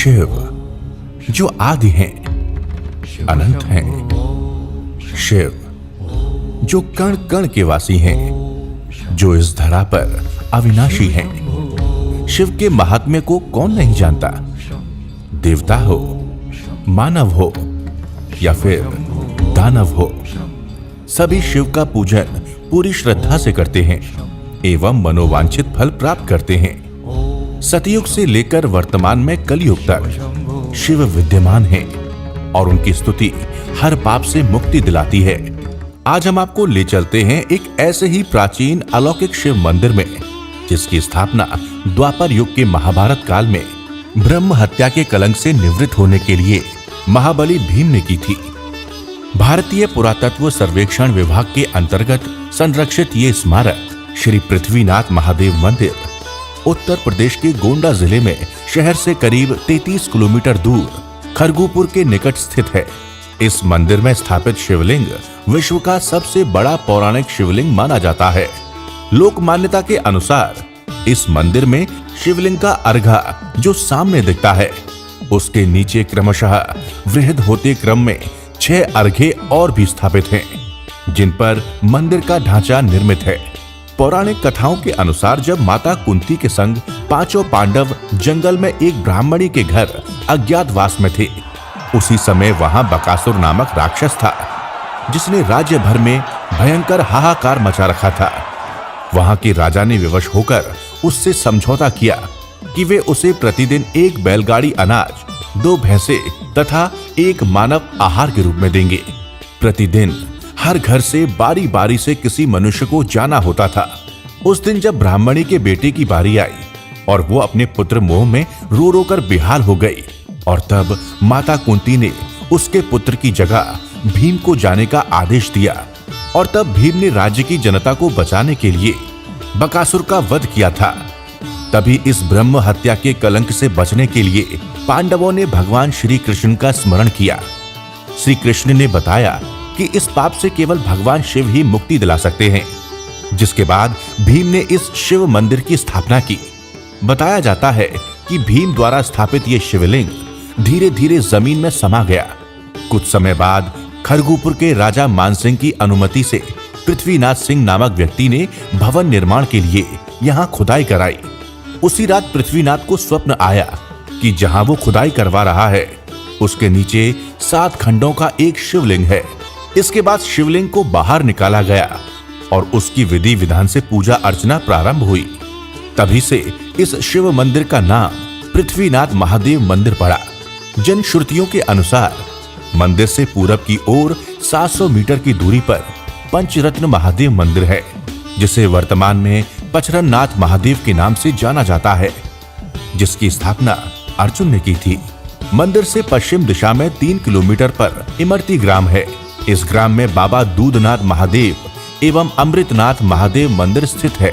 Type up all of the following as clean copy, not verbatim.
शिव जो आदि हैं, अनंत हैं। शिव जो कण कण के वासी हैं, जो इस धरा पर अविनाशी हैं। शिव के महात्म्य को कौन नहीं जानता? देवता हो, मानव हो या फिर दानव हो, सभी शिव का पूजन पूरी श्रद्धा से करते हैं एवं मनोवांछित फल प्राप्त करते हैं। सतयुग से लेकर वर्तमान में कलयुग तक शिव विद्यमान हैं और उनकी स्तुति हर पाप से मुक्ति दिलाती है। आज हम आपको ले चलते हैं एक ऐसे ही प्राचीन अलौकिक शिव मंदिर में, जिसकी स्थापना द्वापर युग के महाभारत काल में ब्रह्म हत्या के कलंक से निवृत्त होने के लिए महाबली भीम ने की थी। भारतीय पुरातत्व सर्वेक्षण विभाग के अंतर्गत संरक्षित ये स्मारक श्री पृथ्वीनाथ महादेव मंदिर उत्तर प्रदेश के गोंडा जिले में शहर से करीब 33 किलोमीटर दूर खरगुपुर के निकट स्थित है। इस मंदिर में स्थापित शिवलिंग विश्व का सबसे बड़ा पौराणिक शिवलिंग माना जाता है। लोक मान्यता के अनुसार इस मंदिर में शिवलिंग का अर्घा जो सामने दिखता है, उसके नीचे क्रमशः वृहद होते क्रम में 6 अर्घे और भी स्थापित हैं, जिन पर मंदिर का ढांचा निर्मित है। पौराणिक कथाओं के अनुसार जब माता कुंती के संग 5 पांडव जंगल में एक ब्राह्मणी के घर अज्ञातवास में थे, उसी समय वहां बकासुर नामक राक्षस था, जिसने राज्य भर में भयंकर हाहाकार मचा रखा था। वहां के राजा ने विवश होकर उससे समझौता किया कि वे उसे प्रतिदिन 1 बैलगाड़ी अनाज, 2 भैंसे तथा 1 मानव आहार के रूप में देंगे। प्रतिदिन हर घर से बारी बारी से किसी मनुष्य को जाना होता था। उस दिन जब ब्राह्मणी के बेटे की बारी आई और वो अपने पुत्र मोह में रो रो कर बेहाल हो गई, और तब माता कुंती ने उसके पुत्र की जगह भीम को जाने का आदेश दिया, और तब भीम ने राज्य की जनता को बचाने के लिए बकासुर का वध किया था। तभी इस ब्रह्म हत्या के कलंक से बचने के लिए पांडवों ने भगवान श्री कृष्ण का स्मरण किया। श्री कृष्ण ने बताया कि इस पाप से केवल भगवान शिव ही मुक्ति दिला सकते हैं, जिसके बाद भीम ने इस शिव मंदिर की स्थापना की। बताया जाता है कि भीम द्वारा स्थापित ये शिवलिंग धीरे धीरे जमीन में समा गया। कुछ समय बाद खरगुपुर के राजा मानसिंह की अनुमति से पृथ्वीनाथ सिंह नामक व्यक्ति ने भवन निर्माण के लिए यहाँ खुदाई कराई। उसी रात पृथ्वीनाथ को स्वप्न आया कि जहाँ वो खुदाई करवा रहा है, उसके नीचे 7 खंडों का एक शिवलिंग है। इसके बाद शिवलिंग को बाहर निकाला गया और उसकी विधि विधान से पूजा अर्चना प्रारंभ हुई। तभी से इस शिव मंदिर का नाम पृथ्वीनाथ महादेव मंदिर पड़ा। जन श्रुतियों के अनुसार मंदिर से पूरब की ओर 700 मीटर की दूरी पर पंचरत्न महादेव मंदिर है, जिसे वर्तमान में पचरननाथ महादेव के नाम से जाना जाता है, जिसकी स्थापना अर्जुन ने की थी। मंदिर से पश्चिम दिशा में 3 किलोमीटर पर इमरती ग्राम है। इस ग्राम में बाबा दूधनाथ महादेव एवं अमृतनाथ महादेव मंदिर स्थित है,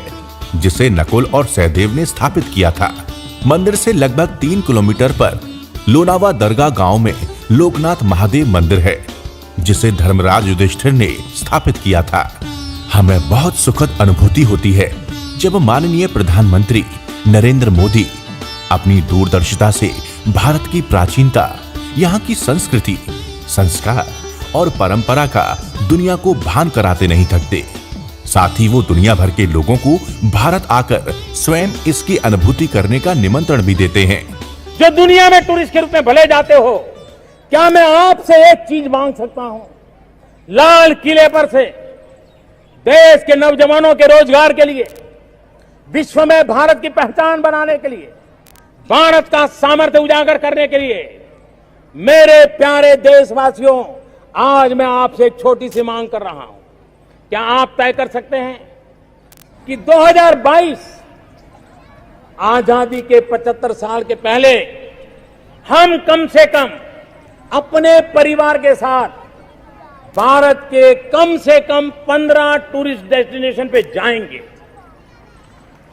जिसे नकुल और सहदेव ने स्थापित किया था। मंदिर से लगभग 3 किलोमीटर पर लोनावा दरगाह गांव में लोकनाथ महादेव मंदिर है, जिसे धर्मराज युधिष्ठिर ने स्थापित किया था। हमें बहुत सुखद अनुभूति होती है जब माननीय प्रधानमंत्री नरेंद्र मोदी अपनी दूरदर्शिता से भारत की प्राचीनता, यहाँ की संस्कृति, संस्कार और परंपरा का दुनिया को भान कराते नहीं थकते। साथ ही वो दुनिया भर के लोगों को भारत आकर स्वयं इसकी अनुभूति करने का निमंत्रण भी देते हैं। जो दुनिया में टूरिस्ट के रूप में भले जाते हो, क्या मैं आपसे एक चीज मांग सकता हूं? लाल किले पर से देश के नौजवानों के रोजगार के लिए, विश्व में भारत की पहचान बनाने के लिए, भारत का सामर्थ्य उजागर करने के लिए, मेरे प्यारे देशवासियों, आज मैं आपसे एक छोटी सी मांग कर रहा हूं। क्या आप तय कर सकते हैं कि 2022 आजादी के 75 साल के पहले हम कम से कम अपने परिवार के साथ भारत के कम से कम 15 टूरिस्ट डेस्टिनेशन पे जाएंगे।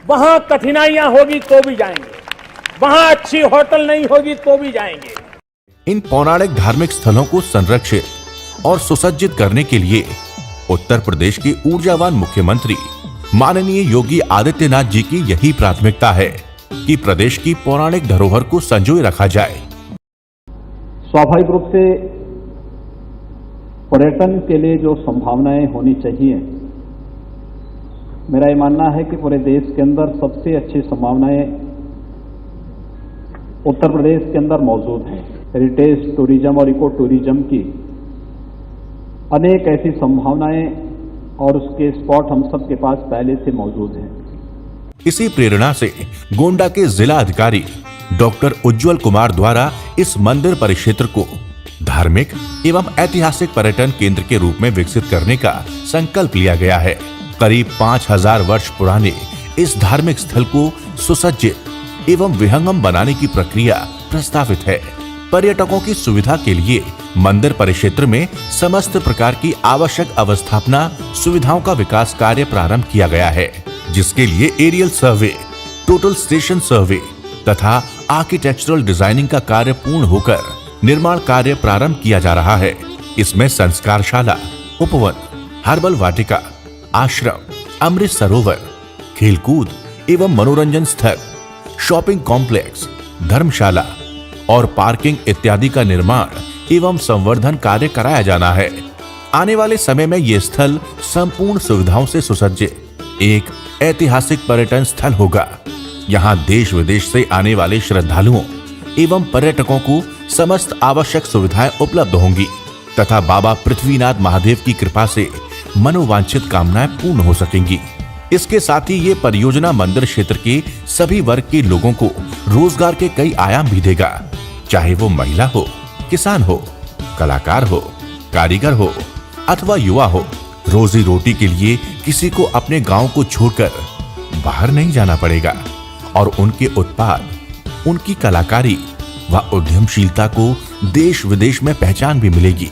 वहां कठिनाइयां होगी तो भी जाएंगे, वहां अच्छी होटल नहीं होगी तो भी जाएंगे। इन पौराणिक धार्मिक स्थलों को संरक्षित और सुसज्जित करने के लिए उत्तर प्रदेश के ऊर्जावान मुख्यमंत्री माननीय योगी आदित्यनाथ जी की यही प्राथमिकता है कि प्रदेश की पौराणिक धरोहर को संजोए रखा जाए स्वाभाविक रूप से पर्यटन के लिए जो संभावनाएं होनी चाहिए, मेरा ये मानना है कि पूरे देश के अंदर सबसे अच्छी संभावनाएं उत्तर प्रदेश के अंदर मौजूद हैं। हेरिटेज टूरिज्म और इको टूरिज्म की अनेक ऐसी संभावनाएं और उसके स्पॉट हम सब के पास पहले से मौजूद हैं। इसी प्रेरणा से गोंडा के जिला अधिकारी डॉक्टर उज्जवल कुमार द्वारा इस मंदिर परिक्षेत्र को धार्मिक एवं ऐतिहासिक पर्यटन केंद्र के रूप में विकसित करने का संकल्प लिया गया है। करीब 5000 वर्ष पुराने इस धार्मिक स्थल को सुसज्जित एवं विहंगम बनाने की प्रक्रिया प्रस्तावित है। पर्यटकों की सुविधा के लिए मंदिर परिक्षेत्र में समस्त प्रकार की आवश्यक अवस्थापना सुविधाओं का विकास कार्य प्रारंभ किया गया है, जिसके लिए aerial survey, total station survey तथा आर्किटेक्चरल डिजाइनिंग का कार्य पूर्ण होकर निर्माण कार्य प्रारंभ किया जा रहा है। इसमें संस्कारशाला, उपवन, हर्बल वाटिका, आश्रम, अमृत सरोवर, खेलकूद एवं मनोरंजन स्थल, शॉपिंग कॉम्प्लेक्स, धर्मशाला और पार्किंग इत्यादि का निर्माण एवं संवर्धन कार्य कराया जाना है। आने वाले समय में ये स्थल संपूर्ण सुविधाओं से सुसज्जित एक ऐतिहासिक पर्यटन स्थल होगा। यहाँ देश विदेश से आने वाले श्रद्धालुओं एवं पर्यटकों को समस्त आवश्यक सुविधाएं उपलब्ध होंगी तथा बाबा पृथ्वीनाथ महादेव की कृपा से मनोवांछित कामनाएं पूर्ण हो सकेंगी। इसके साथ ही ये परियोजना मंदिर क्षेत्र के सभी वर्ग के लोगों को रोजगार के कई आयाम भी देगा, चाहे वो महिला हो, किसान हो, कलाकार हो, कारीगर हो अथवा युवा हो। रोजी रोटी के लिए किसी को अपने गांव को छोड़कर बाहर नहीं जाना पड़ेगा और उनके उत्पाद, उनकी कलाकारी व उद्यमशीलता को देश विदेश में पहचान भी मिलेगी,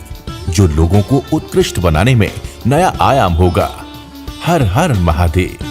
जो लोगों को उत्कृष्ट बनाने में नया आयाम होगा। हर हर महादेव।